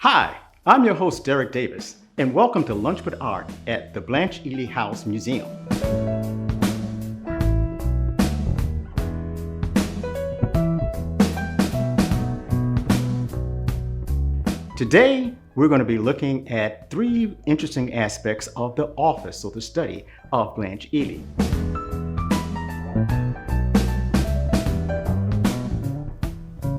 Hi, I'm your host, Derek Davis, and welcome to Lunch with Art at the Blanche Ely House Museum. Today, we're going to be looking at three interesting aspects of the office or the study of Blanche Ely.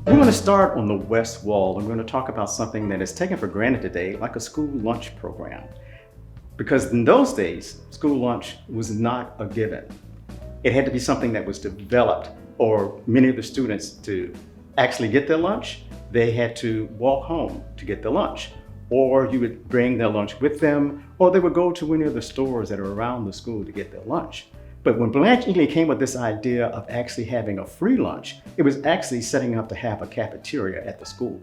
We're going to start on the west wall, and we're going to talk about something that is taken for granted today, like a school lunch program. Because in those days, school lunch was not a given. It had to be something that was developed, or many of the students to actually get their lunch, they had to walk home to get their lunch. Or you would bring their lunch with them, or they would go to any of the stores that are around the school to get their lunch. But when Blanche Ely came with this idea of actually having a free lunch, it was actually setting up to have a cafeteria at the school.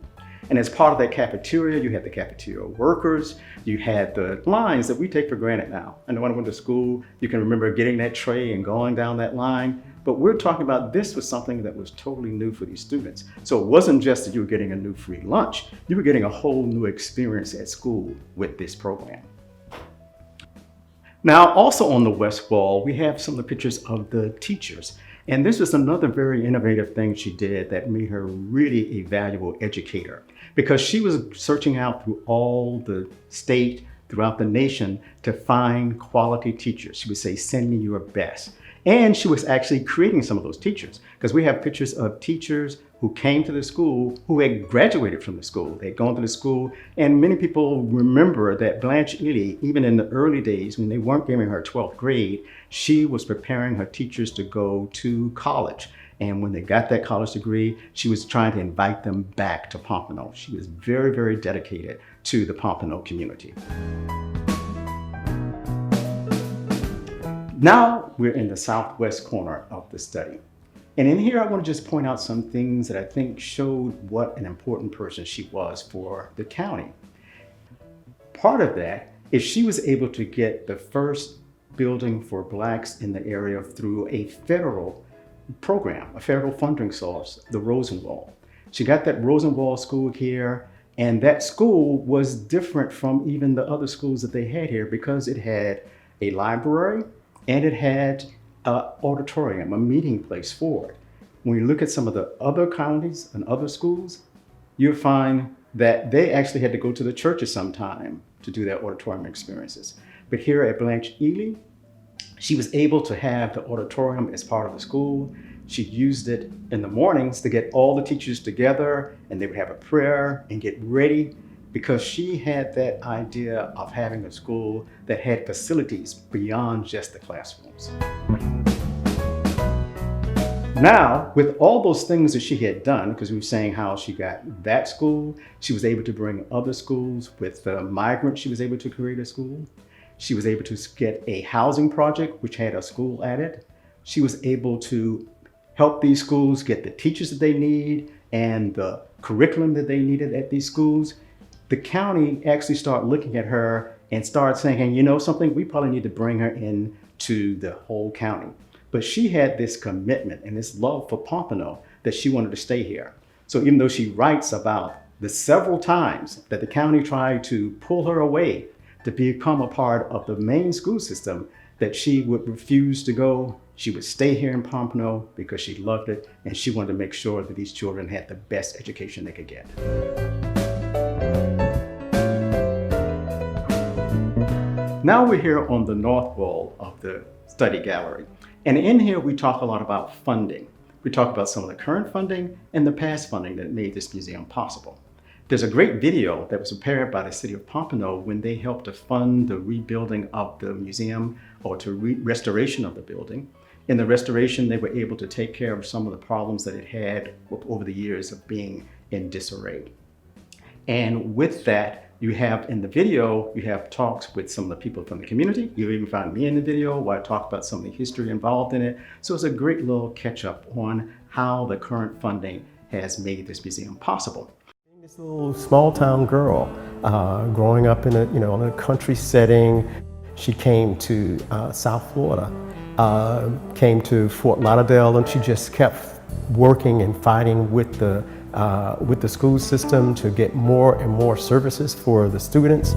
And as part of that cafeteria, you had the cafeteria workers, you had the lines that we take for granted now. I know when I went to school, you can remember getting that tray and going down that line. But we're talking about this was something that was totally new for these students. So it wasn't just that you were getting a new free lunch, you were getting a whole new experience at school with this program. Now, also on the west wall, we have some of the pictures of the teachers. And this was another very innovative thing she did that made her really a valuable educator, because she was searching out through all the state, throughout the nation, to find quality teachers. She would say, send me your best. And she was actually creating some of those teachers, because we have pictures of teachers who came to the school who had graduated from the school. They'd gone to the school, and many people remember that Blanche Ely, even in the early days when they weren't giving her 12th grade, she was preparing her teachers to go to college. And when they got that college degree, she was trying to invite them back to Pompano. She was very, very dedicated to the Pompano community. Now we're in the southwest corner of the study. And in here, I want to just point out some things that I think showed what an important person she was for the county. Part of that is she was able to get the first building for Blacks in the area through a federal program, a federal funding source, the Rosenwald. She got that Rosenwald school here, and that school was different from even the other schools that they had here because it had a library and it had an auditorium, a meeting place for it. When you look at some of the other counties and other schools, you'll find that they actually had to go to the churches sometime to do their auditorium experiences. But here at Blanche Ely, she was able to have the auditorium as part of the school. She used it in the mornings to get all the teachers together, and they would have a prayer and get ready, because she had that idea of having a school that had facilities beyond just the classrooms. Now, with all those things that she had done, because we were saying how she got that school, she was able to bring other schools. With the migrants, she was able to create a school. She was able to get a housing project, which had a school at it. She was able to help these schools get the teachers that they need and the curriculum that they needed at these schools. The county actually started looking at her and started saying, hey, you know something, we probably need to bring her in to the whole county. But she had this commitment and this love for Pompano that she wanted to stay here. So even though she writes about the several times that the county tried to pull her away to become a part of the main school system, that she would refuse to go, she would stay here in Pompano because she loved it, and she wanted to make sure that these children had the best education they could get. Now we're here on the north wall of the study gallery. And in here, we talk a lot about funding. We talk about some of the current funding and the past funding that made this museum possible. There's a great video that was prepared by the city of Pompano when they helped to fund the rebuilding of the museum, or to restoration of the building. In the restoration, they were able to take care of some of the problems that it had over the years of being in disarray. And with that, you have in the video, you have talks with some of the people from the community. You'll even find me in the video where I talk about some of the history involved in it. So it's a great little catch up on how the current funding has made this museum possible. This little small town girl, growing up in a country setting, she came to South Florida, came to Fort Lauderdale, and she just kept working and fighting with the school system to get more and more services for the students.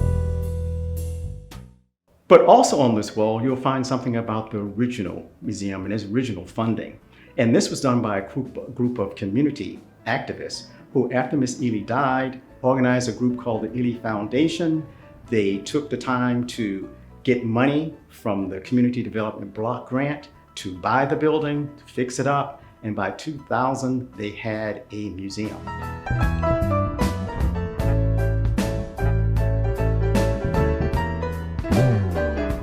But also on this wall, you'll find something about the original museum and its original funding. And this was done by a group of community activists who, after Miss Ely died, organized a group called the Ely Foundation. They took the time to get money from the Community Development Block Grant to buy the building, to fix it up, and by 2000, they had a museum.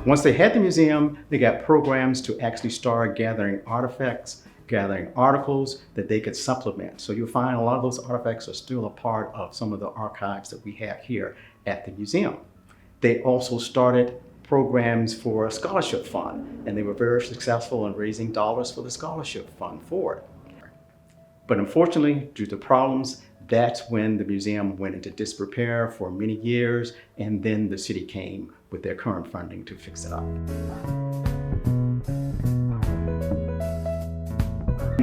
Once they had the museum, they got programs to actually start gathering artifacts, gathering articles that they could supplement. So you'll find a lot of those artifacts are still a part of some of the archives that we have here at the museum. They also started programs for a scholarship fund, and they were very successful in raising dollars for the scholarship fund for it. But unfortunately, due to problems, that's when the museum went into disrepair for many years, and then the city came with their current funding to fix it up.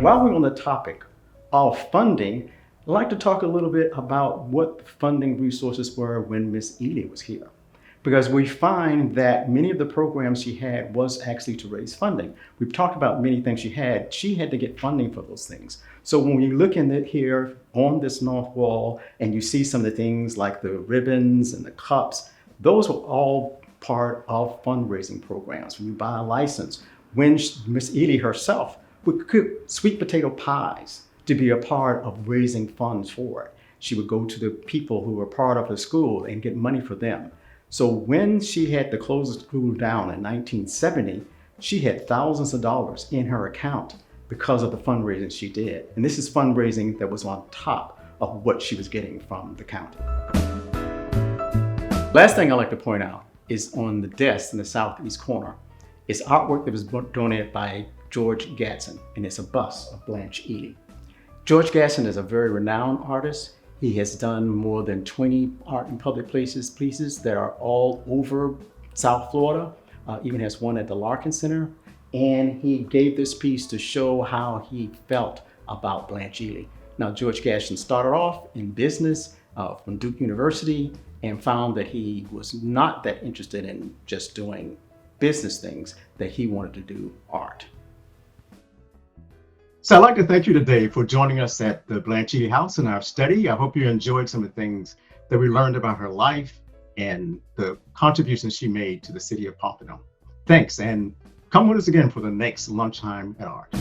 While we're on the topic of funding, I'd like to talk a little bit about what the funding resources were when Miss Ely was here. Because we find that many of the programs she had was actually to raise funding. We've talked about many things she had to get funding for those things. So when you look in it here on this north wall and you see some of the things like the ribbons and the cups, those were all part of fundraising programs. When you buy a license, when Miss Ely herself would cook sweet potato pies to be a part of raising funds for it. She would go to the people who were part of the school and get money for them. So when she had to close the school down in 1970, she had thousands of dollars in her account because of the fundraising she did. And this is fundraising that was on top of what she was getting from the county. Last thing I'd like to point out is on the desk in the southeast corner is artwork that was donated by George Gaston, and it's a bust of Blanche Ely. George Gaston is a very renowned artist. He has done more than 20 art in public places pieces that are all over South Florida, even has one at the Larkin Center. And he gave this piece to show how he felt about Blanche Ely. Now, George Gaston started off in business from Duke University and found that he was not that interested in just doing business things, that he wanted to do art. So I'd like to thank you today for joining us at the Blanche Ely House in our study. I hope you enjoyed some of the things that we learned about her life and the contributions she made to the city of Pompano. Thanks, and come with us again for the next Lunchtime at Art.